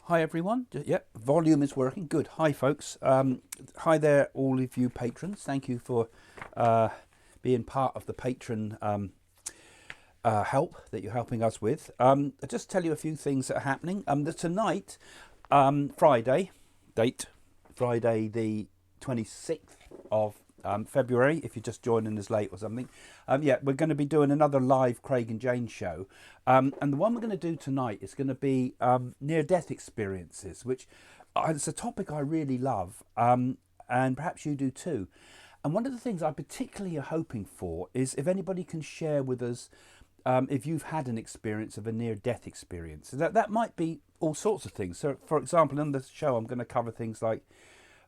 Hi everyone. Yep, volume is working. Good. Hi folks. Hi there, all of you patrons. Thank you for uh, being part of the patron help that you're helping us with. I'll just tell you a few things that are happening. Tonight, Friday, date Friday the 26th of February, if you're just joining us late or something. Yeah, we're going to be doing another live Craig and Jane show. And the one we're going to do tonight is going to be near-death experiences, which it's a topic I really love, and perhaps you do too. And one of the things I particularly are hoping for is if anybody can share with us if you've had an experience of a near-death experience. That might be all sorts of things. So, for example, in the show, I'm going to cover things like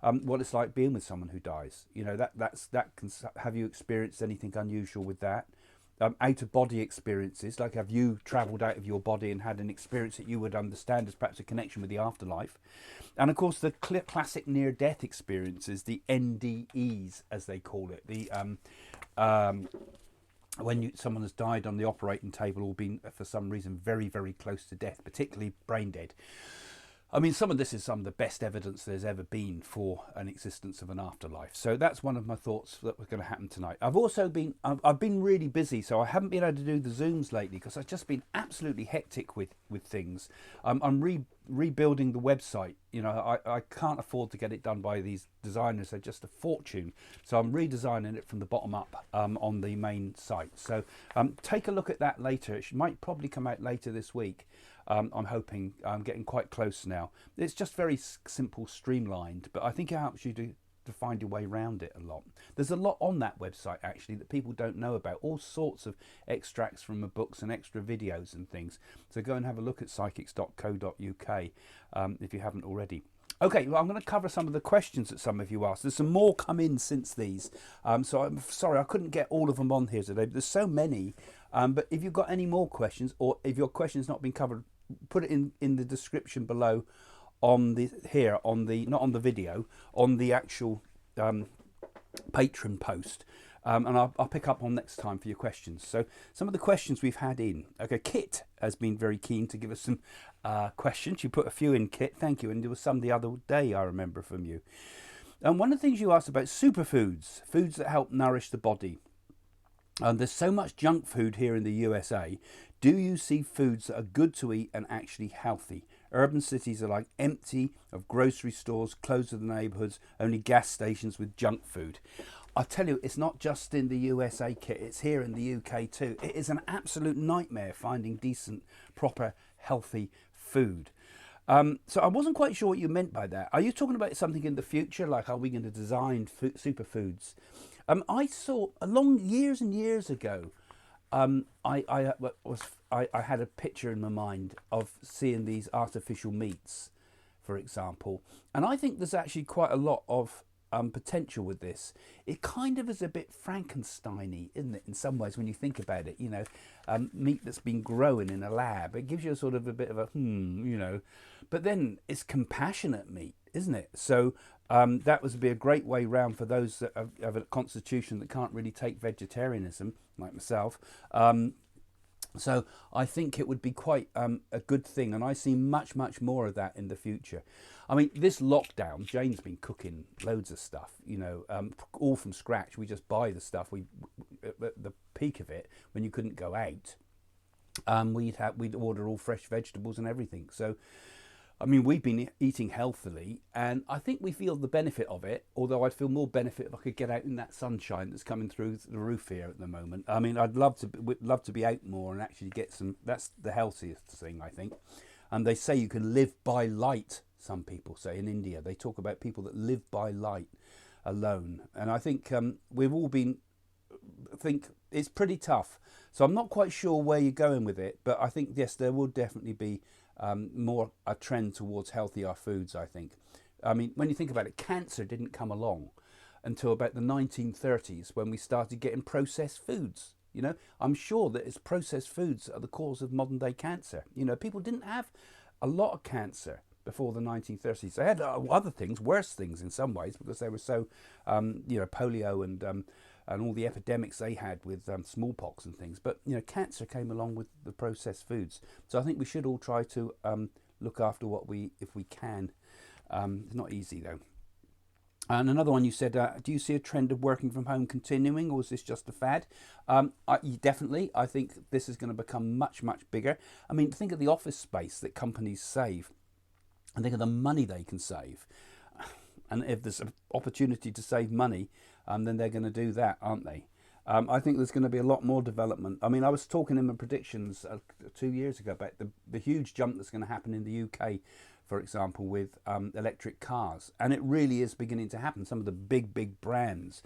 what it's like being with someone who dies. You know, that can have you experienced anything unusual with that? Out of body experiences, like have you travelled out of your body and had an experience that you would understand as perhaps a connection with the afterlife? And of course, the classic near death experiences, the NDEs as they call it, the when someone has died on the operating table or been for some reason very, very close to death, particularly brain dead. I mean, some of this is some of the best evidence there's ever been for an existence of an afterlife. So that's one of my thoughts that was going to happen tonight. I've been really busy, so I haven't been able to do the Zooms lately because I've just been absolutely hectic with things. I'm rebuilding the website. You know, I can't afford to get it done by these designers. They're just a fortune. So I'm redesigning it from the bottom up on the main site. So take a look at that later. It might probably come out later this week. I'm hoping. I'm getting quite close now. It's just very simple, streamlined, but I think it helps you to find your way around it a lot. There's a lot on that website actually that people don't know about, all sorts of extracts from the books and extra videos and things. So go and have a look at psychics.co.uk if you haven't already. Okay, well, I'm going to cover some of the questions that some of you asked. There's some more come in since these, so I'm sorry I couldn't get all of them on here today. But there's so many. But if you've got any more questions, or if your question's not been covered, put it in the description below on the not on the video, on the actual Patron post, and I'll pick up on next time for your questions. So some of the questions we've had in. Okay, Kit has been very keen to give us some questions. You put a few in, Kit, thank you, and there was some the other day I remember from you. And one of the things you asked about superfoods, foods that help nourish the body. There's so much junk food here in the USA. Do you see foods that are good to eat and actually healthy? Urban cities are like empty of grocery stores, closed to the neighbourhoods, only gas stations with junk food. I tell you, it's not just in the USA, Kit, it's here in the UK too. It is an absolute nightmare finding decent, proper, healthy food. So I wasn't quite sure what you meant by that. Are you talking about something in the future, like are we going to design superfoods? I saw along years and years ago. I had a picture in my mind of seeing these artificial meats, for example, and I think there's actually quite a lot of potential with this. It kind of is a bit Frankenstein-y, isn't it? In some ways, when you think about it, you know, meat that's been grown in a lab, it gives you a sort of a bit of a you know, but then it's compassionate meat, isn't it? So that would be a great way round for those that have a constitution that can't really take vegetarianism, like myself. So I think it would be quite a good thing, and I see much, much more of that in the future. I mean, this lockdown, Jane's been cooking loads of stuff, you know, all from scratch. We just buy the stuff. At the peak of it, when you couldn't go out, we'd order all fresh vegetables and everything. So I mean, we've been eating healthily, and I think we feel the benefit of it. Although I'd feel more benefit if I could get out in that sunshine that's coming through the roof here at the moment. I mean, would love to be out more and actually get some. That's the healthiest thing, I think. And they say you can live by light. Some people say in India they talk about people that live by light alone, and I think we've all been. I think it's pretty tough. So I'm not quite sure where you're going with it, but I think yes, there will definitely be more a trend towards healthier foods, I think. I mean, when you think about it, cancer didn't come along until about the 1930s when we started getting processed foods. You know, I'm sure that it's processed foods that are the cause of modern day cancer. You know, people didn't have a lot of cancer before the 1930s. They had other things, worse things in some ways, because they were so, you know, polio and all the epidemics they had with smallpox and things. But you know, cancer came along with the processed foods. So I think we should all try to look after what if we can. It's not easy though. And another one you said, do you see a trend of working from home continuing, or is this just a fad? Definitely, I think this is going to become much, much bigger. I mean, think of the office space that companies save, and think of the money they can save. And if there's an opportunity to save money, then they're going to do that, aren't they? I think there's going to be a lot more development. I mean, I was talking in my predictions 2 years ago about the huge jump that's going to happen in the UK, for example, with electric cars. And it really is beginning to happen. Some of the big brands,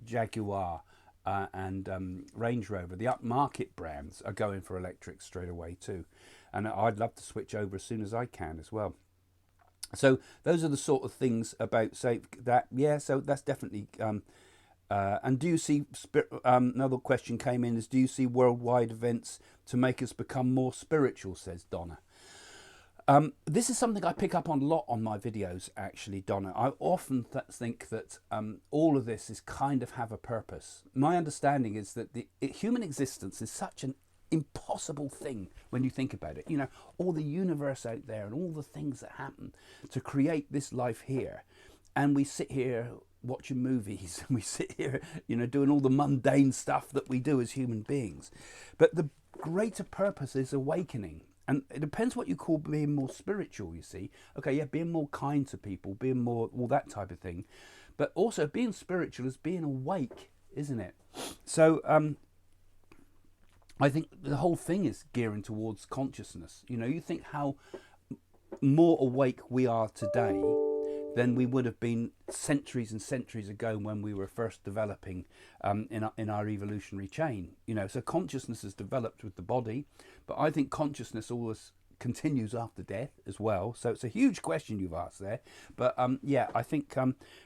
Jaguar and Range Rover, the upmarket brands are going for electric straight away too. And I'd love to switch over as soon as I can as well. So those are the sort of things about, say, that, yeah, so that's definitely... and do you see, another question came in, is do you see worldwide events to make us become more spiritual, says Donna. This is something I pick up on a lot on my videos, actually, Donna. I often think that all of this is kind of have a purpose. My understanding is that the human existence is such an impossible thing when you think about it. You know, all the universe out there and all the things that happen to create this life here. And we sit here watching movies and we sit here, you know, doing all the mundane stuff that we do as human beings. But the greater purpose is awakening. And it depends what you call being more spiritual, you see. Okay, yeah, being more kind to people, being more, all that type of thing. But also being spiritual is being awake, isn't it? So I think the whole thing is gearing towards consciousness. You know, you think how more awake we are today than we would have been centuries and centuries ago when we were first developing in our evolutionary chain. You know, so consciousness has developed with the body, but I think consciousness always continues after death as well. So it's a huge question you've asked there. But yeah, I think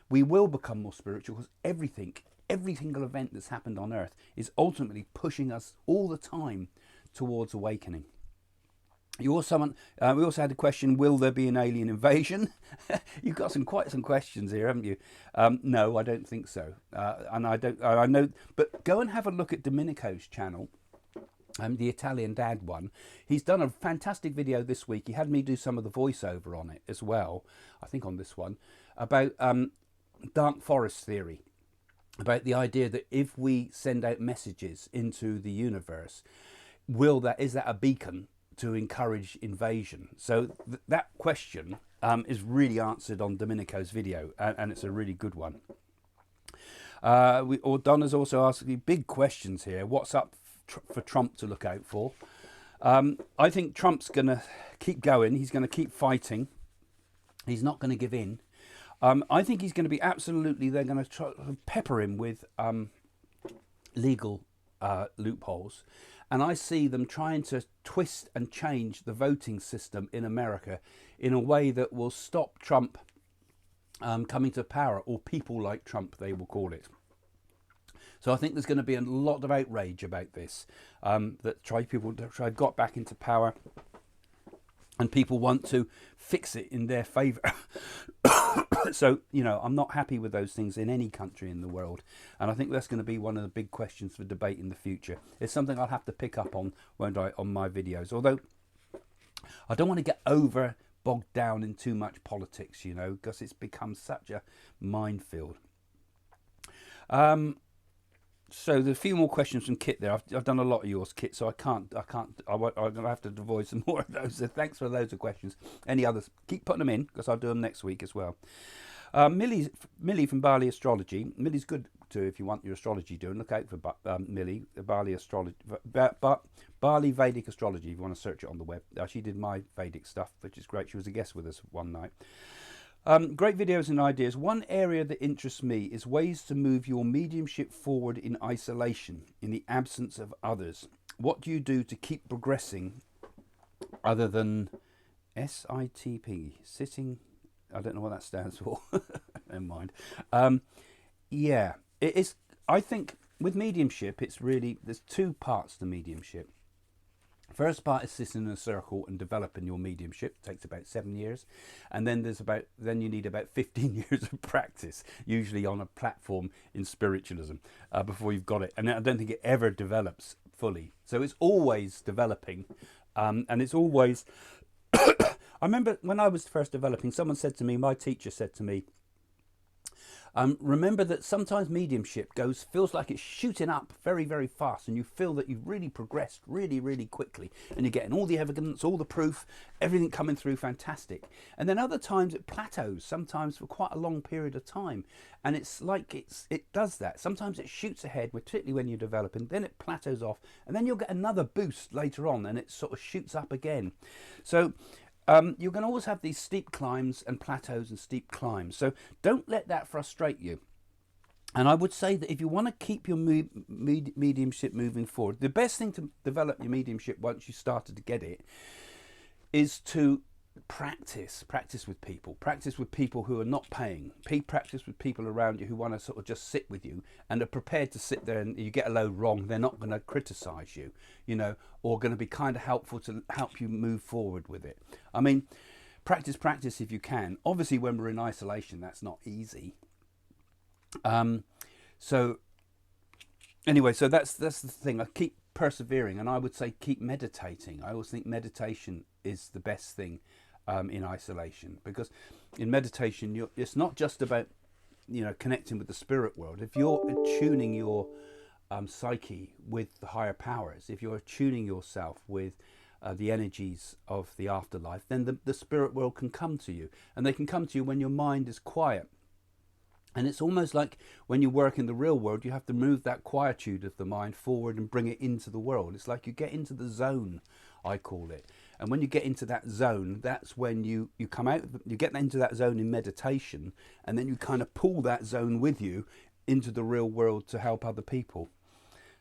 we will become more spiritual because every single event that's happened on Earth is ultimately pushing us all the time towards awakening. You also we also had a question: will there be an alien invasion? You've got quite some questions here, haven't you? No, I don't think so. And I know, but go and have a look at Domenico's channel, the Italian Dad one. He's done a fantastic video this week. He had me do some of the voiceover on it as well. I think on this one about dark forest theory, about the idea that if we send out messages into the universe, is that a beacon to encourage invasion? So that question is really answered on Domenico's video, and it's a really good one. Donna's also asking big questions here. What's up for Trump to look out for? I think Trump's going to keep going. He's going to keep fighting. He's not going to give in. I think he's going to be absolutely, they're going to try to pepper him with legal loopholes. And I see them trying to twist and change the voting system in America in a way that will stop Trump coming to power, or people like Trump, they will call it. So I think there's going to be a lot of outrage about this, that people got back into power and people want to fix it in their favour. So, you know, I'm not happy with those things in any country in the world. And I think that's going to be one of the big questions for debate in the future. It's something I'll have to pick up on, won't I, on my videos. Although I don't want to get over bogged down in too much politics, you know, because it's become such a minefield. So there's a few more questions from Kit there. I've done a lot of yours, Kit, so I'm going to have to avoid some more of those. So thanks for loads of questions. Any others, keep putting them in, because I'll do them next week as well. Millie from Bali Astrology. Millie's good too if you want your astrology doing. Look out for Millie, Bali Astrology, Bali Vedic Astrology, if you want to search it on the web. She did my Vedic stuff, which is great. She was a guest with us one night. Great videos and ideas. One area that interests me is ways to move your mediumship forward in isolation, in the absence of others. What do you do to keep progressing other than SITP, sitting? I don't know what that stands for. Never mind. Yeah, it is. I think with mediumship, it's really, there's two parts to mediumship. First part is sitting in a circle and developing your mediumship. It takes about 7 years, and then you need about 15 years of practice, usually on a platform in spiritualism, before you've got it. And I don't think it ever develops fully. So it's always developing, and it's always I remember when I was first developing, someone said to me, my teacher said to me, remember that sometimes mediumship feels like it's shooting up very, very fast, and you feel that you've really progressed really, really quickly, and you're getting all the evidence, all the proof, everything coming through fantastic. And then other times it plateaus, sometimes for quite a long period of time, and it's like it does that. Sometimes it shoots ahead, particularly when you're developing, then it plateaus off, and then you'll get another boost later on, and it sort of shoots up again. So you're going to always have these steep climbs and plateaus and steep climbs. So don't let that frustrate you. And I would say that if you want to keep your mediumship moving forward, the best thing to develop your mediumship once you started to get it is to practice with people who are not paying, practice with people around you who want to sort of just sit with you and are prepared to sit there, and you get a load wrong, they're not going to criticize you, or going to be kind of helpful to help you move forward with it. I mean, practice if you can. Obviously when we're in isolation, that's not easy. So anyway, so that's the thing. I keep persevering, and I would say keep meditating. I always think meditation is the best thing in isolation, because in meditation it's not just about connecting with the spirit world. If you're attuning your psyche with the higher powers, if you're attuning yourself with the energies of the afterlife, then the spirit world can come to you, and they can come to you when your mind is quiet. And it's almost like when you work in the real world, you have to move that quietude of the mind forward and bring it into the world. It's like you get into the zone, I call it. And when you get into that zone, that's when you come out, you get into that zone in meditation, and then you kind of pull that zone with you into the real world to help other people.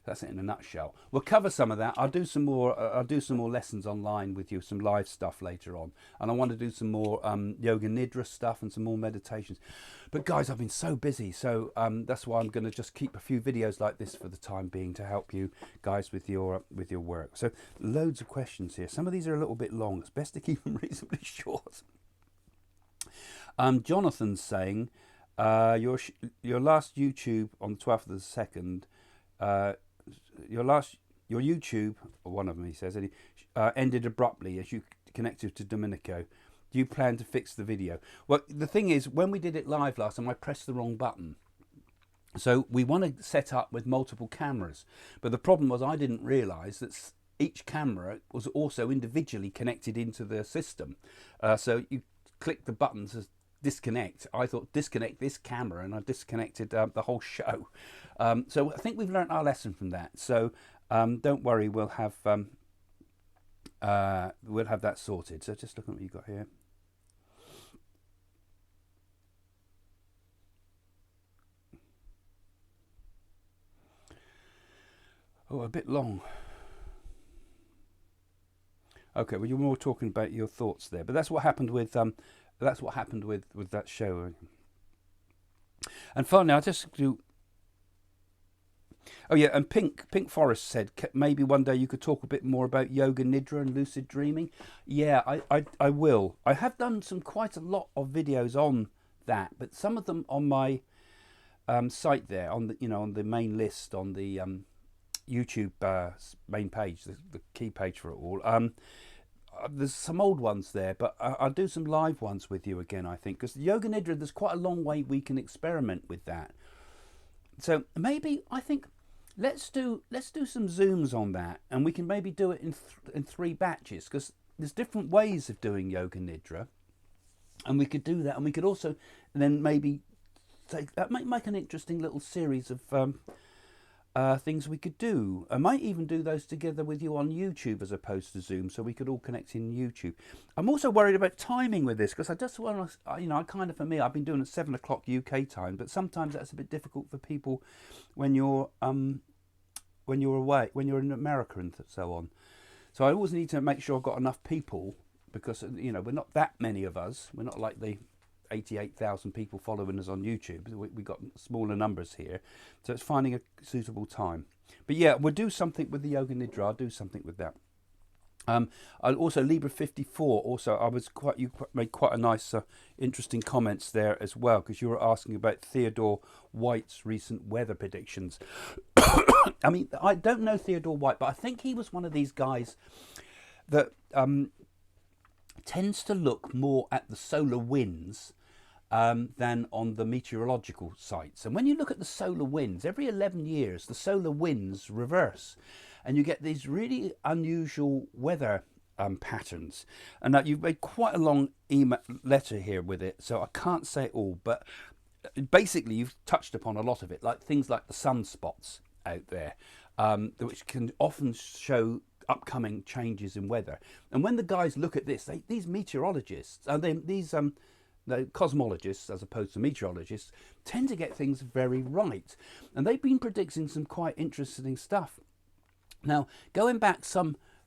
That's it in a nutshell. We'll cover some of that. I'll do some more lessons online with you, some live stuff later on. And I want to do some more yoga nidra stuff and some more meditations. But guys, I've been so busy, so that's why I'm going to just keep a few videos like this for the time being to help you guys with your work. So loads of questions here. Some of these are a little bit long. It's best to keep them reasonably short. Jonathan's saying your last YouTube on the 12th of the 2nd. Your YouTube, or one of them, he says, ended abruptly as you connected to Domenico. Do you plan to fix the video? Well, the thing is, when we did it live last time, I pressed the wrong button. So we want to set up with multiple cameras. But the problem was I didn't realise that each camera was also individually connected into the system. So you click the button to disconnect. I thought disconnect this camera, and I disconnected the whole show. So I think we've learnt our lesson from that. So don't worry, we'll have that sorted. So just look at what you've got here. Oh, a bit long. Okay, well, you're more talking about your thoughts there, but that's what happened with that show. And finally, I just do. Oh yeah, and Pink Forest said maybe one day you could talk a bit more about yoga nidra and lucid dreaming. Yeah, I will. I have done quite a lot of videos on that, but some of them on my site there, on the main list on the YouTube main page, the key page for it all. There's some old ones there, but I'll do some live ones with you again, I think, because yoga nidra, there's quite a long way we can experiment with that. So maybe I think let's do some zooms on that, and we can maybe do it in 3 batches, because there's different ways of doing yoga nidra, and we could do that, and we could also then maybe make an interesting little series of things we could do. I might even do those together with you on YouTube as opposed to Zoom, so we could all connect in YouTube. I'm also worried about timing with this, because I just want to, for me, I've been doing it 7 o'clock UK time, but sometimes that's a bit difficult for people when you're away, when you're in America and so on. So I always need to make sure I've got enough people, because we're not that many of us. We're not like the 88,000 people following us on YouTube. We've got smaller numbers here, so it's finding a suitable time. But yeah, we'll do something with the yoga nidra. I'll do something with that. I'll also Libra 54. Also, you made quite a nice, interesting comments there as well, because you were asking about Theodore White's recent weather predictions. I mean, I don't know Theodore White, but I think he was one of these guys that tends to look more at the solar winds than on the meteorological sites. And when you look at the solar winds, every 11 years the solar winds reverse, and you get these really unusual weather patterns. And now you've made quite a long email letter here with it, so I can't say it all, but basically you've touched upon a lot of it, like things like the sunspots out there, which can often show upcoming changes in weather. And when the guys look at this, these meteorologists, the cosmologists as opposed to meteorologists, tend to get things very right, and they've been predicting some quite interesting stuff. Now, going back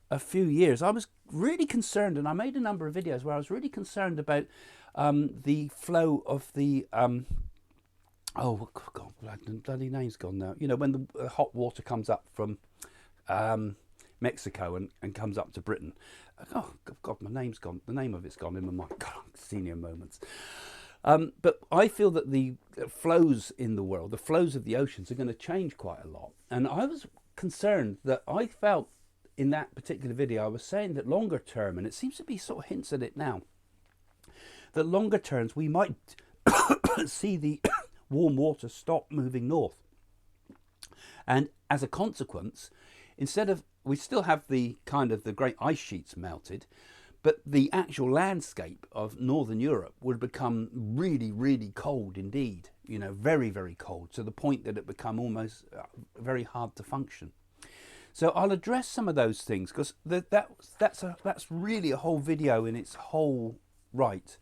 a few years, I was really concerned, and I made a number of videos where I was really concerned about the flow of the oh God, the bloody name's gone now. You know, when the hot water comes up from Mexico and comes up to Britain. Oh God, my name's gone. The name of it's gone in my mind. God, senior moments. But I feel that the flows in the world, the flows of the oceans, are going to change quite a lot. And I was concerned that I felt in that particular video, I was saying that longer term, and it seems to be sort of hints at it now, that longer terms we might see the warm water stop moving north. And as a consequence, instead of, we still have the kind of the great ice sheets melted, but the actual landscape of Northern Europe would become really, really cold indeed. You know, very, very cold, to the point that it become almost very hard to function. So I'll address some of those things, because that's really a whole video in its whole right.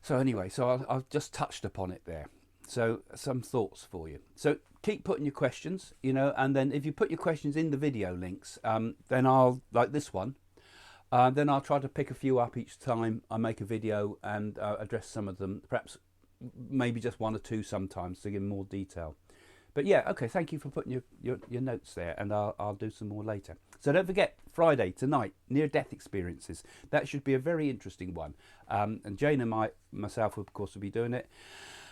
So anyway, so I've just touched upon it there. So some thoughts for you. So keep putting your questions, you know, and then if you put your questions in the video links, then I'll, like this one, then I'll try to pick a few up each time I make a video and address some of them, perhaps maybe just one or two sometimes to give more detail. But yeah, okay, thank you for putting your notes there, and I'll do some more later. So don't forget, Friday, tonight, near-death experiences. That should be a very interesting one. And Jane and myself, of course, will be doing it.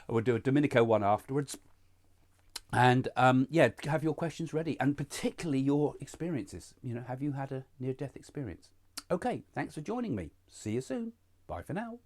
We'll do a Dominico one afterwards. And yeah, have your questions ready, and particularly your experiences. You know, have you had a near-death experience? Okay, thanks for joining me. See you soon. Bye for now.